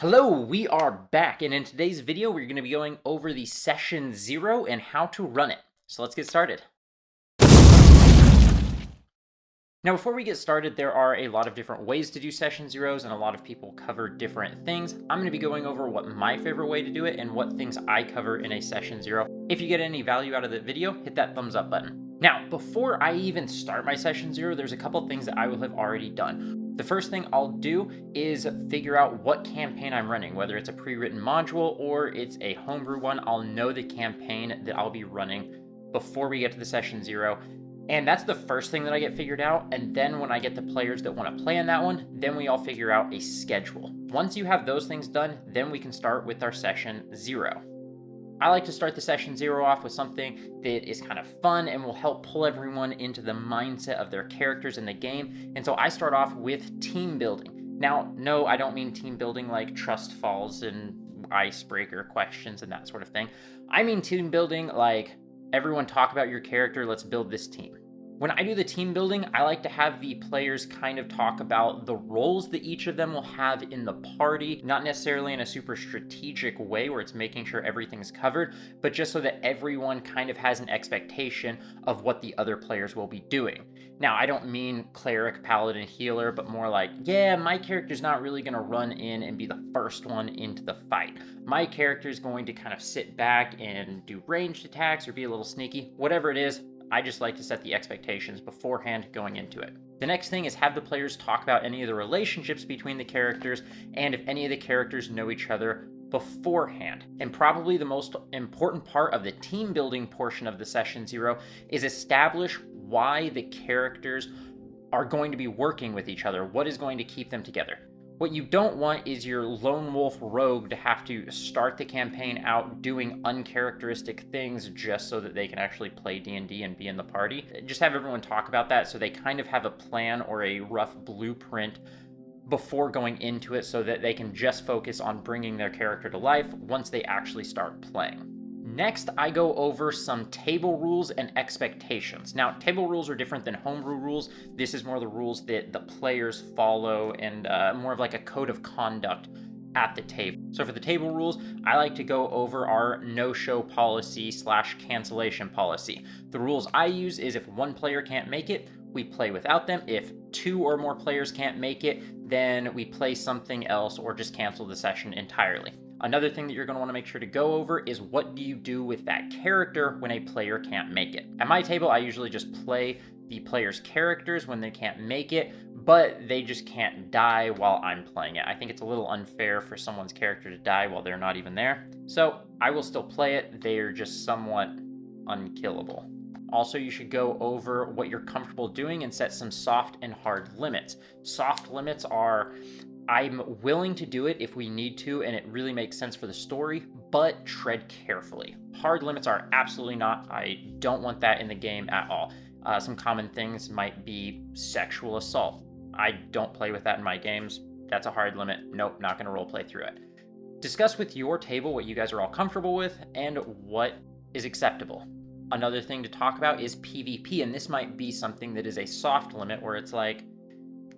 Hello, we are back, and in today's video, we're going to be going over the Session 0 and how to run it. So let's get started. Now, before we get started, there are a lot of different ways to do Session Zeros, and a lot of people cover different things. I'm going to be going over what my favorite way to do it and what things I cover in a Session 0. If you get any value out of the video, hit that thumbs up button. Now, before I even start my Session 0, there's a couple things that I will have already done. The first thing I'll do is figure out what campaign I'm running, whether it's a pre-written module or it's a homebrew one. I'll know the campaign that I'll be running before we get to the Session 0. And that's the first thing that I get figured out. And then when I get the players that want to play in that one, then we all figure out a schedule. Once you have those things done, then we can start with our Session 0. I like to start the Session 0 off with something that is kind of fun and will help pull everyone into the mindset of their characters in the game. And so I start off with team building. Now, no, I don't mean team building like trust falls and icebreaker questions and that sort of thing. I mean team building like everyone talk about your character, let's build this team. When I do the team building, I like to have the players kind of talk about the roles that each of them will have in the party, not necessarily in a super strategic way where it's making sure everything's covered, but just so that everyone kind of has an expectation of what the other players will be doing. Now, I don't mean cleric, paladin, healer, but more like, yeah, my character's not really going to run in and be the first one into the fight. My character's going to kind of sit back and do ranged attacks or be a little sneaky, whatever it is. I just like to set the expectations beforehand going into it. The next thing is have the players talk about any of the relationships between the characters and if any of the characters know each other beforehand. And probably the most important part of the team building portion of the Session 0 is establish why the characters are going to be working with each other, what is going to keep them together. What you don't want is your lone wolf rogue to have to start the campaign out doing uncharacteristic things just so that they can actually play D&D and be in the party. Just have everyone talk about that so they kind of have a plan or a rough blueprint before going into it so that they can just focus on bringing their character to life once they actually start playing. Next, I go over some table rules and expectations. Now, table rules are different than homebrew rules. This is more the rules that the players follow and more of like a code of conduct at the table. So for the table rules, I like to go over our no-show policy / cancellation policy. The rules I use is if one player can't make it, we play without them. If 2 or more players can't make it, then we play something else or just cancel the session entirely. Another thing that you're going to want to make sure to go over is what do you do with that character when a player can't make it. At my table, I usually just play the player's characters when they can't make it, but they just can't die while I'm playing it. I think it's a little unfair for someone's character to die while they're not even there. So I will still play it. They're just somewhat unkillable. Also, you should go over what you're comfortable doing and set some soft and hard limits. Soft limits are, I'm willing to do it if we need to and it really makes sense for the story, but tread carefully. Hard limits are absolutely not. I don't want that in the game at all. Some common things might be sexual assault. I don't play with that in my games. That's a hard limit. Nope, not going to roleplay through it. Discuss with your table what you guys are all comfortable with and what is acceptable. Another thing to talk about is PvP, and this might be something that is a soft limit where it's like,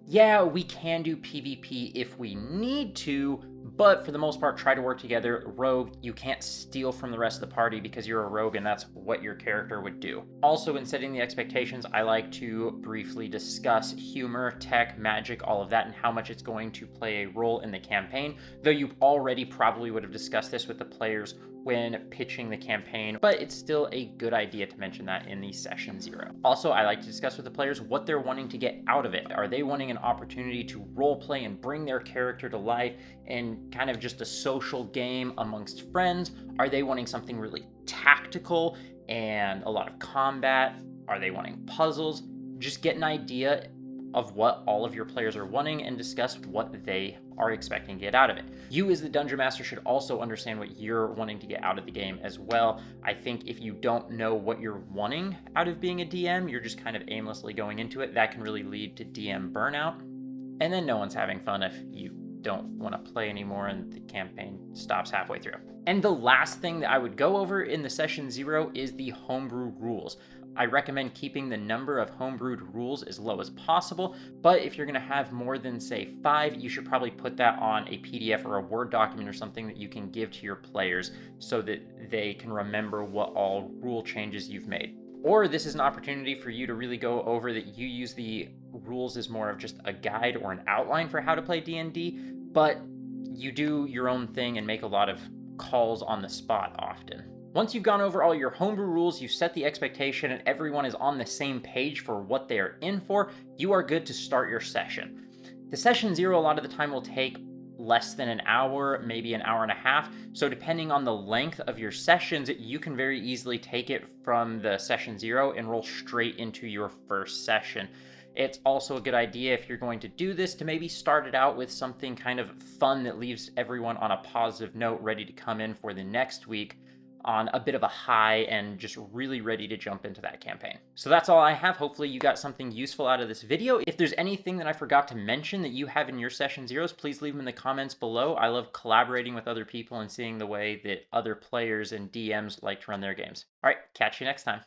yeah, we can do PvP if we need to, but for the most part, try to work together. Rogue, you can't steal from the rest of the party because you're a rogue and that's what your character would do. Also, in setting the expectations, I like to briefly discuss humor, tech, magic, all of that, and how much it's going to play a role in the campaign, though you already probably would have discussed this with the players when pitching the campaign, but it's still a good idea to mention that in the Session 0. Also, I like to discuss with the players what they're wanting to get out of it. Are they wanting an opportunity to roleplay and bring their character to life and kind of just a social game amongst friends? Are they wanting something really tactical and a lot of combat? Are they wanting puzzles? Just get an idea of what all of your players are wanting and discuss what they are expecting to get out of it. You as the Dungeon Master should also understand what you're wanting to get out of the game as well. I think if you don't know what you're wanting out of being a DM, you're just kind of aimlessly going into it. That can really lead to DM burnout. And then no one's having fun if you don't want to play anymore and the campaign stops halfway through. And the last thing that I would go over in the Session 0 is the homebrew rules. I recommend keeping the number of homebrewed rules as low as possible, but if you're going to have more than, say, 5, you should probably put that on a PDF or a Word document or something that you can give to your players so that they can remember what all rule changes you've made. Or this is an opportunity for you to really go over that you use the rules as more of just a guide or an outline for how to play D&D, but you do your own thing and make a lot of calls on the spot often. Once you've gone over all your homebrew rules, you've set the expectation, and everyone is on the same page for what they are in for, you are good to start your session. The session 0 a lot of the time will take less than an hour, maybe an hour and a half. So depending on the length of your sessions, you can very easily take it from the session 0 and roll straight into your first session. It's also a good idea if you're going to do this to maybe start it out with something kind of fun that leaves everyone on a positive note, ready to come in for the next week on a bit of a high and just really ready to jump into that campaign. So that's all I have. Hopefully you got something useful out of this video. If there's anything that I forgot to mention that you have in your session 0s, please leave them in the comments below. I love collaborating with other people and seeing the way that other players and DMs like to run their games. All right, catch you next time.